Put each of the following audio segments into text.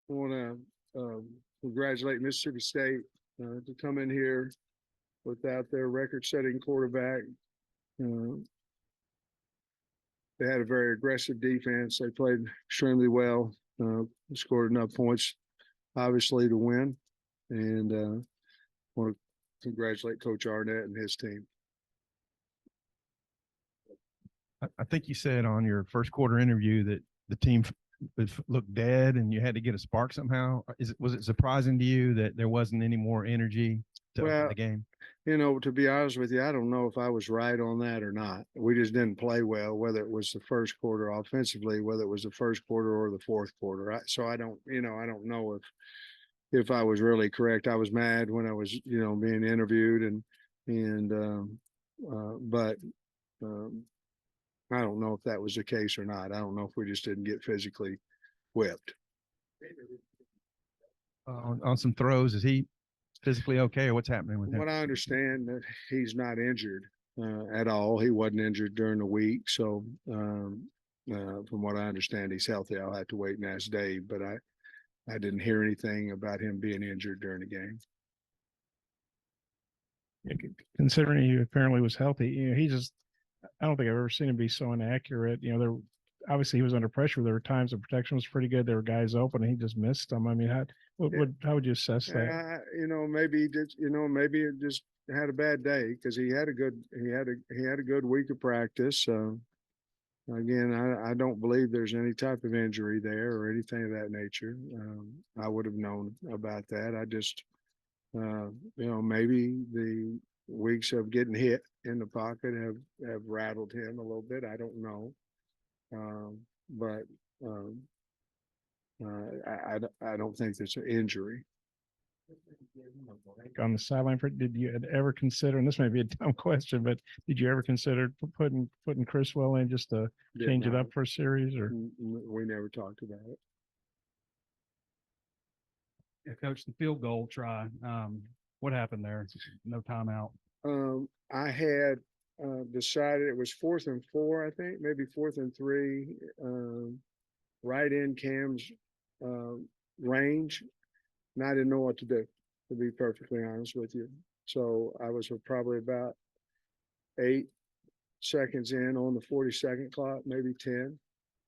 want to congratulate Mississippi State to come in here without their record-setting quarterback. They had a very aggressive defense. They played extremely well. Scored enough points, obviously, to win. And want to congratulate Coach Arnett and his team. I think you said on your first quarter interview that the team looked dead and you had to get a spark somehow. Was it surprising to you that there wasn't any more energy to open the game? To be honest with you, I don't know if I was right on that or not. We just didn't play well, whether it was the first quarter offensively, whether it was the first quarter or the fourth quarter. So I don't know if I was really correct. I was mad when I was, being interviewed but I don't know if that was the case or not. I don't know if we just didn't get physically whipped. On some throws, is he physically okay, or what's happening with him? What I understand, that he's not injured at all. He wasn't injured during the week, so from what I understand, he's healthy. I'll have to wait and ask Dave, but I didn't hear anything about him being injured during the game. Considering he apparently was healthy, I don't think I've ever seen him be so inaccurate. Obviously he was under pressure. There were times the protection was pretty good. There were guys open and he just missed them. I mean, how would you assess that? Maybe he did. Maybe it just had a bad day because he had a good week of practice. Again, I don't believe there's any type of injury there or anything of that nature. I would have known about that. I just, maybe the weeks of getting hit in the pocket have rattled him a little bit. I don't know. I don't think it's an injury. On the sideline, did you ever consider, and this may be a dumb question, but did you ever consider putting Chriswell in just to change it up for a series? Or we never talked about it. Yeah, Coach, the field goal try. What happened there? No timeout. I had decided it was 4th and 4, I think, maybe 4th and 3, right in Cam's range, and I didn't know what to do, to be perfectly honest with you. So I was probably about 8 seconds in on the 40-second clock, maybe 10,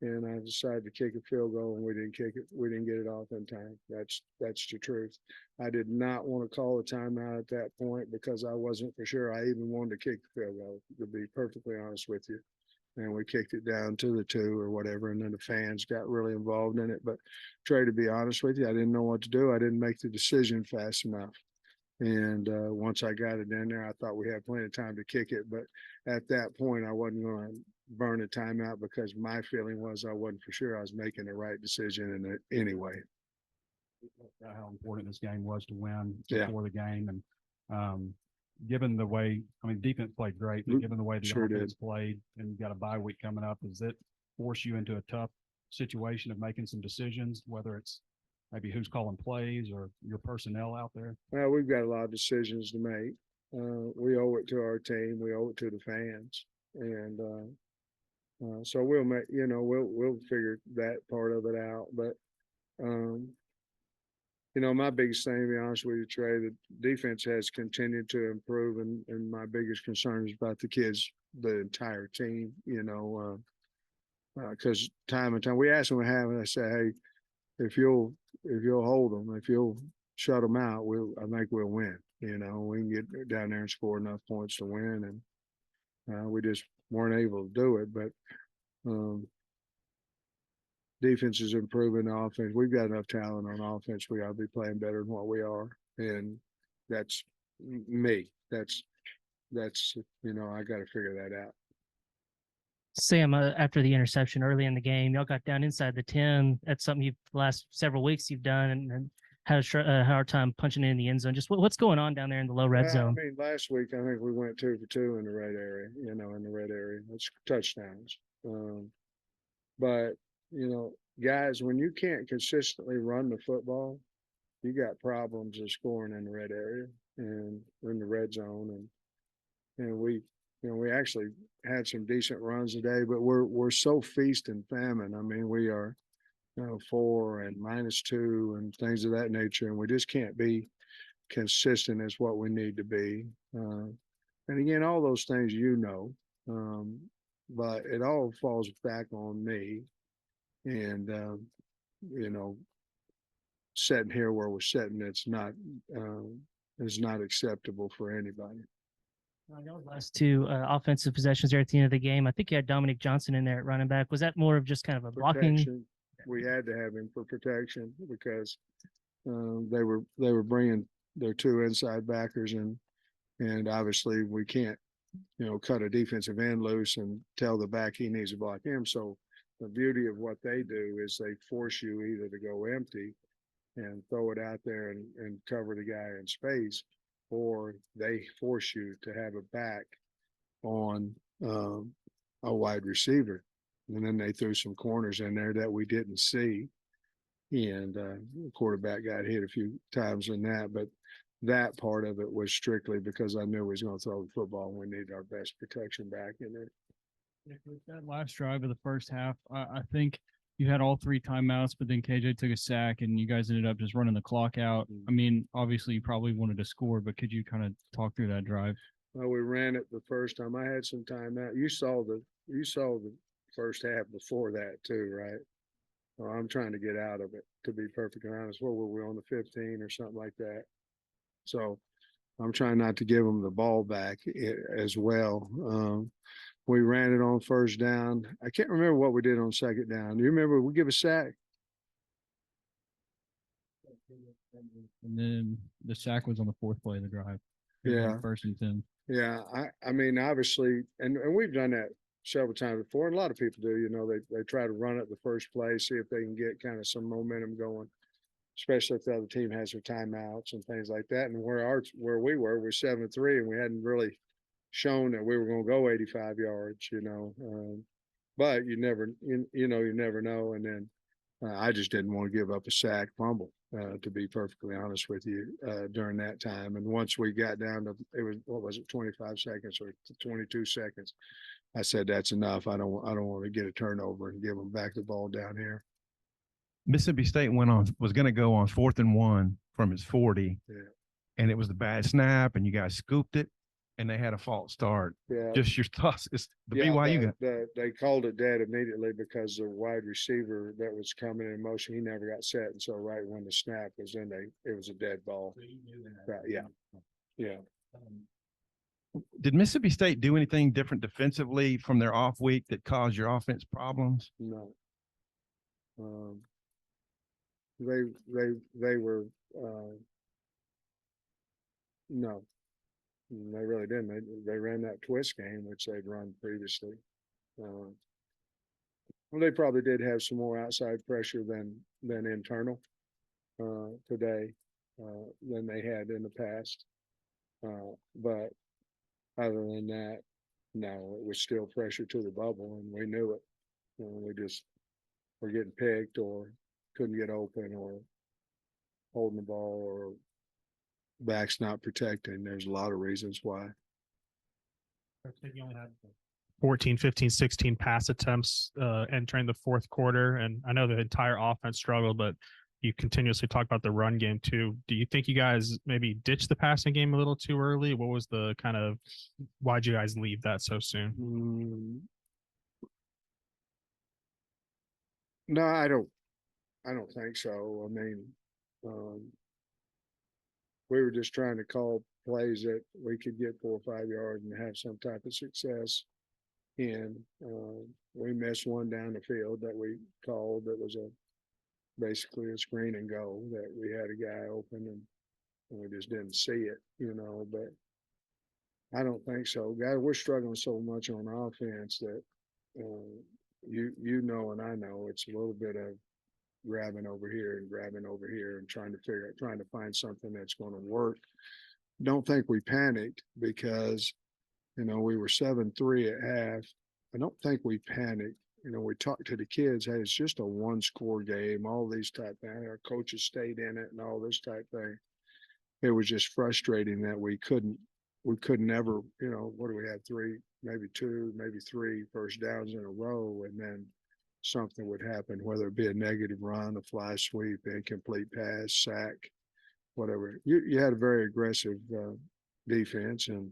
and I decided to kick a field goal, and we didn't kick it. We didn't get it off in time. That's the truth. I did not want to call a timeout at that point because I wasn't for sure I even wanted to kick the field goal, to be perfectly honest with you. And we kicked it down to the 2 or whatever, and then the fans got really involved in it. But Trey, to be honest with you, I didn't know what to do. I didn't make the decision fast enough. And once I got it in there, I thought we had plenty of time to kick it. But at that point, I wasn't going to burn a timeout because my feeling was I wasn't for sure I was making the right decision in it anyway. How important this game was to win before the game. And given the way, defense played great, but given the way the offense played and you've got a bye week coming up, does it force you into a tough situation of making some decisions, whether it's maybe who's calling plays or your personnel out there? Well, we've got a lot of decisions to make. We owe it to our team. We owe it to the fans. And so we'll make, we'll figure that part of it out. But, my biggest thing, to be honest with you, Trey, the defense has continued to improve. And my biggest concern is about the kids, the entire team, because time and time we ask them to have, and I say, hey, if you'll hold them, if you'll shut them out, I think we'll win. We can get down there and score enough points to win. And we just weren't able to do it. But defense is improving the offense. We've got enough talent on offense. We ought to be playing better than what we are. And that's me. That's I got to figure that out. Sam, after the interception early in the game, y'all got down inside the 10. That's something the last several weeks you've done and had a hard time punching in the end zone. Just what's going on down there in the low red zone? Last week, I think we went 2 for 2 in the red area, in the red area. That's touchdowns. But, guys, when you can't consistently run the football, you got problems of scoring in the red area and in the red zone. And we actually had some decent runs today, but we're so feast and famine. We are 4 and -2 and things of that nature. And we just can't be consistent as what we need to be. And again, all those things, but it all falls back on me. And, sitting here where we're sitting, it's not acceptable for anybody. Last two offensive possessions there at the end of the game. I think you had Dominique Johnson in there at running back. Was that more of just kind of a blocking? Protection. We had to have him for protection because they were bringing their 2 inside backers, and obviously we can't cut a defensive end loose and tell the back he needs to block him. So the beauty of what they do is they force you either to go empty and throw it out there and cover the guy in space, or they force you to have a back on a wide receiver. And then they threw some corners in there that we didn't see. And the quarterback got hit a few times in that. But that part of it was strictly because I knew we was going to throw the football and we needed our best protection back in it. That last drive of the first half, I think you had all 3 timeouts, but then KJ took a sack and you guys ended up just running the clock out. I mean, obviously you probably wanted to score, but could you kind of talk through that drive? Well, we ran it the first time. I had some timeout. You saw the first half before that too, right? Well, I'm trying to get out of it, to be perfectly honest. What were we on, the 15 or something like that? So I'm trying not to give them the ball back as well. We ran it on first down. I can't remember what we did on second down. Do you remember we give a sack? And then the sack was on the 4th play of the drive. Yeah. 1st and 10. Yeah. I mean, obviously, and we've done that several times before, and a lot of people do. They try to run it the first play, see if they can get kind of some momentum going, especially if the other team has their timeouts and things like that. And where we were 7-3, and we hadn't really shown that we were going to go 85 yards, but you never know. And then I just didn't want to give up a sack fumble, to be perfectly honest with you, during that time. And once we got down to, it was 25 seconds or 22 seconds, I said, that's enough. I don't want to get a turnover and give them back the ball down here. Mississippi State was going to go on 4th and 1 from his 40. Yeah. And it was the bad snap, and you guys scooped it, and they had a false start. Yeah. Just your thoughts. It's the BYU guy. They called it dead immediately because the wide receiver that was coming in motion, he never got set. And so right when the snap was in, it was a dead ball. Right. Yeah. Yeah. Did Mississippi State do anything different defensively from their off week that caused your offense problems? No. They were no. They really didn't. They ran that twist game, which they'd run previously. Well, they probably did have some more outside pressure than internal today than they had in the past. But other than that, no, it was still pressure to the bubble, and we knew it. We just were getting picked or couldn't get open or holding the ball or backs not protecting. There's a lot of reasons why. 14, 15, 16 pass attempts entering the 4th quarter. And I know the entire offense struggled, but you continuously talk about the run game too. Do you think you guys maybe ditched the passing game a little too early? What was the why'd you guys leave that so soon? No, I don't think so. I mean, we were just trying to call plays that we could get 4 or 5 yards and have some type of success. And we missed one down the field that we called that was basically a screen and go, that we had a guy open and we just didn't see it, but I don't think so. Guys, we're struggling so much on offense that and I know it's a little bit of grabbing over here and trying to find something that's going to work. Don't think we panicked because, we were 7-3 at half. I don't think we panicked. We talked to the kids, hey, it's just a 1-score game, all these type things. Our coaches stayed in it and all this type thing. It was just frustrating that we couldn't ever, what do we have, 3, maybe 2, maybe 3 first downs in a row, and then something would happen, whether it be a negative run, a fly sweep, incomplete pass, sack, whatever. You had a very aggressive defense, and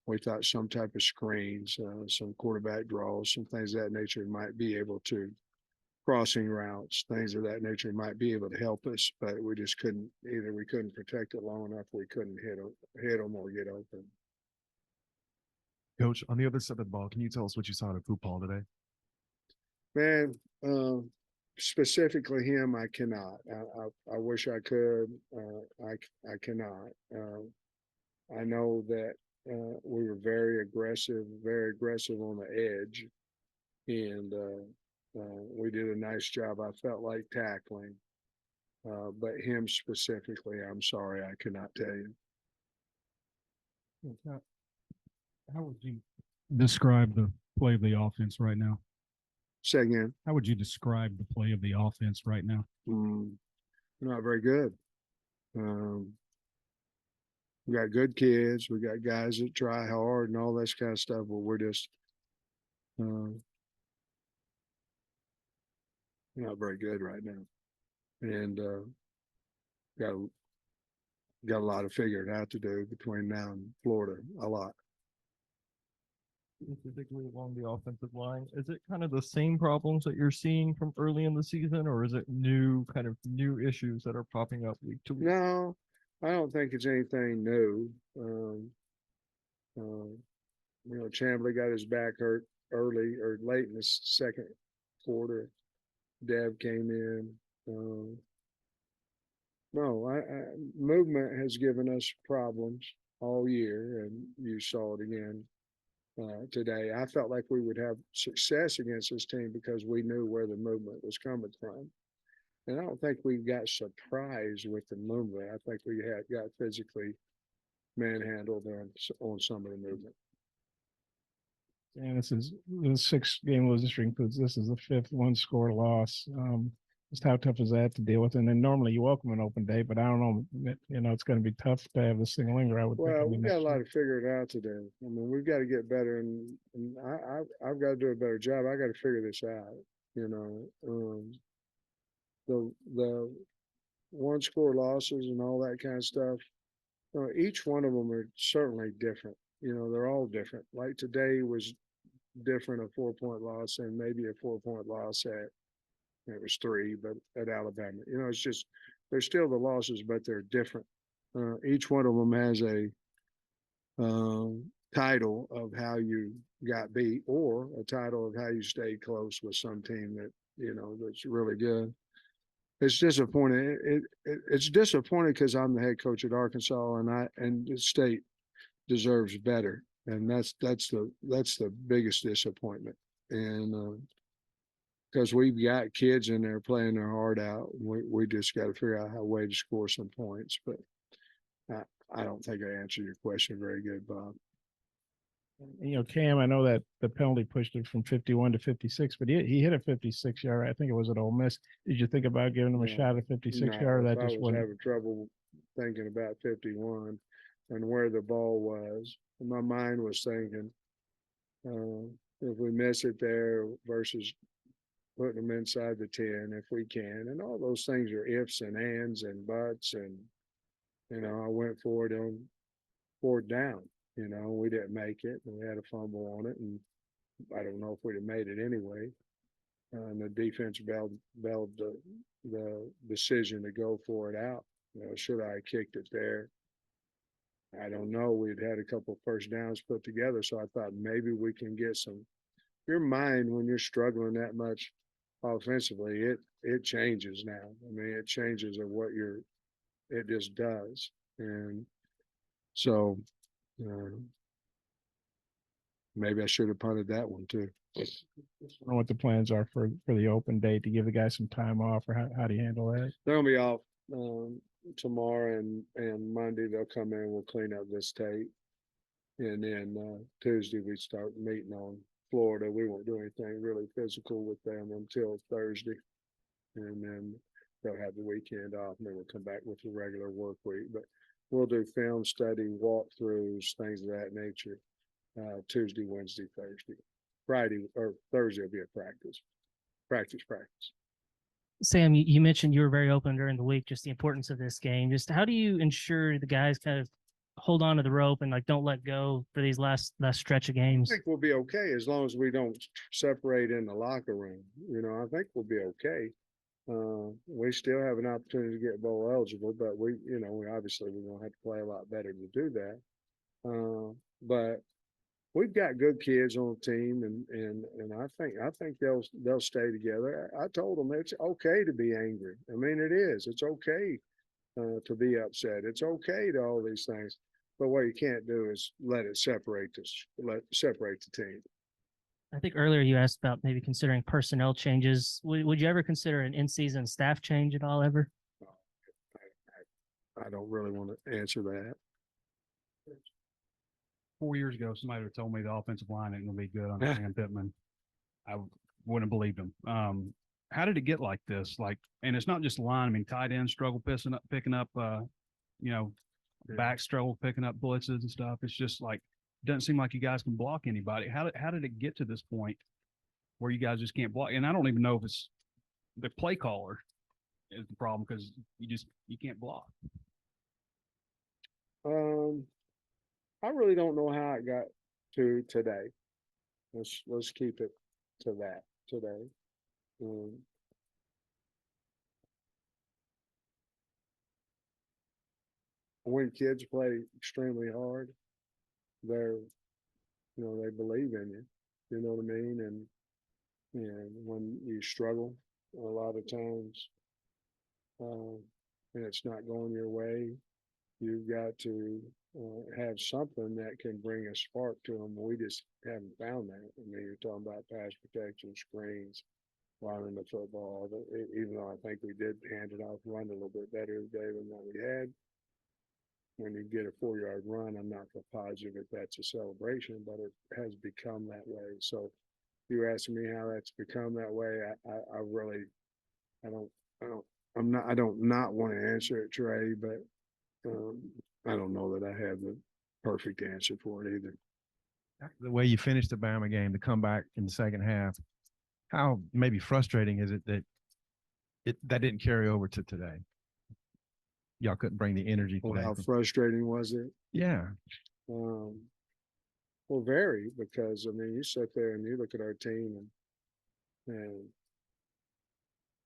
we thought some type of screens, some quarterback draws, some things of that nature might be able to, crossing routes, things of that nature might be able to help us, but we just couldn't, either we couldn't protect it long enough, we couldn't hit them or get open. Coach, on the other side of the ball, can you tell us what you saw in football today? Man, specifically him, I cannot. I wish I could. I cannot. I know that we were very aggressive on the edge, and we did a nice job. I felt like tackling, but him specifically, I'm sorry, I cannot tell you. How would you describe the play of the offense right now? Say again. How would you describe the play of the offense right now? Not very good. We got good kids. We got guys that try hard and all this kind of stuff, but we're just not very good right now. And got a lot of figuring out to do between now and Florida, a lot. Specifically along the offensive line, is it kind of the same problems that you're seeing from early in the season, or is it new issues that are popping up week to week? No, I don't think it's anything new. Chamblee got his back hurt early or late in the second quarter. Dev came in. Movement has given us problems all year, and you saw it again today. I felt like we would have success against this team because we knew where the movement was coming from. And I don't think we got surprised with the movement. I think we got physically manhandled on some of the movement. And this is the 6-game losing streak includes this is the 5th one-score loss. Just how tough is that to deal with? And then normally you welcome an open day, but I don't know. It's going to be tough to have this thing linger. I would. Well, we've got a lot to figure it out to do. I mean, we've got to get better, and I've got to do a better job. I got to figure this out. The one-score losses and all that kind of stuff. Each one of them are certainly different. They're all different. Like today was different, a 4-point loss, and maybe a 4-point loss it was 3, but at Alabama. It's just they're still the losses, but they're different. Each one of them has a title of how you got beat, or a title of how you stayed close with some team that that's really good. It's disappointing. It's disappointing because I'm the head coach at Arkansas, and the state deserves better, and that's the biggest disappointment. And because we've got kids in there playing their heart out, we just got to figure out a way to score some points. But I don't think I answered your question very good, Bob. Cam, I know that the penalty pushed it from 51 to 56, but he hit a 56-yard. I think it was at Ole Miss. Did you think about giving him a shot at 56-yard? That just wasn't. Having trouble thinking about 51 and where the ball was. My mind was thinking, if we miss it there versus putting them inside the 10 if we can, and all those things are ifs and ands and buts, and I went for it down. We didn't make it, and we had a fumble on it, and I don't know if we'd have made it anyway. And the defense bailed the decision to go for it out. Should I have kicked it there? I don't know. We'd had a couple of first downs put together, so I thought maybe we can get some. Your mind, when you're struggling that much offensively, it changes now. I mean, it changes of what it just does. And so maybe I should have punted that one too. I don't know what the plans are for the open day, to give the guys some time off, or how do you handle that? They're gonna be off tomorrow and Monday. They'll come in, we'll clean up this tape, and then Tuesday we start meeting on Florida. We won't do anything really physical with them until Thursday, and then they'll have the weekend off, and then we'll come back with the regular work week. But we'll do film study, walkthroughs, things of that nature. Tuesday, Wednesday, Thursday. Friday or Thursday will be a practice. practice. Sam, you mentioned you were very open during the week, just the importance of this game. Just how do you ensure the guys kind of hold on to the rope and like don't let go for these last stretch of I games? think we'll be okay as long as we don't separate in the locker room. You know, I think we'll be okay. We still have an opportunity to get bowl eligible, but we obviously we're gonna have to play a lot better to do that. But we've got good kids on the team, and I think they'll stay together. I told them it's okay to be angry. I mean, it is. It's okay to be upset. It's okay to all these things. But what you can't do is let separate the team. I think earlier you asked about maybe considering personnel changes. Would you ever consider an in-season staff change at all ever? I don't really want to answer that. 4 years ago, somebody would have told me the offensive line ain't gonna be good under Sam Pittman. I wouldn't have believed him. How did it get like this? Like, and it's not just line. I mean, tight ends struggle picking up, back struggle picking up blitzes and stuff. It's just like, doesn't seem like you guys can block anybody. How did it get to this point where you guys just can't block? And I don't even know if it's the play caller is the problem because you can't block. I really don't know how it got to today. Let's keep it to that today. When kids play extremely hard, they believe in you. You know what I mean? And when you struggle a lot of times, and it's not going your way, you've got to have something that can bring a spark to them. We just haven't found that. I mean, you're talking about pass protection, screens, running the football. Even though I think we did hand it off, run a little bit better today than what we had. When you get a 4-yard run, I'm not positive if that's a celebration, but it has become that way. So you asking me how that's become that way, I don't not want to answer it, Trey, but I don't know that I have the perfect answer for it either. The way you finished the Bama game, to come back in the second half, how maybe frustrating is it that that didn't carry over to today? Y'all couldn't bring the energy. Well, how frustrating was it? Yeah. Well, very, because I mean, you sit there and you look at our team and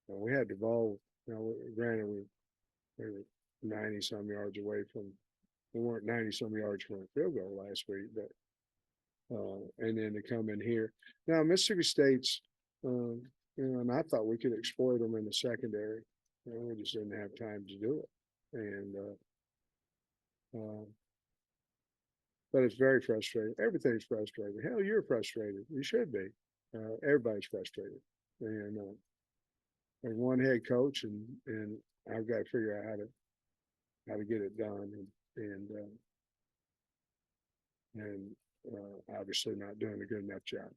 we had the ball. Granted, we were 90 some yards away from. We weren't 90 some yards from a field goal last week, but and then to come in here now, Mississippi State's, and I thought we could exploit them in the secondary. We just didn't have time to do it, and but it's very frustrating. Everything's frustrating. Hell, you're frustrated. You should be. Everybody's frustrated, and there's one head coach, and I've got to figure out how to get it done, and obviously not doing a good enough job.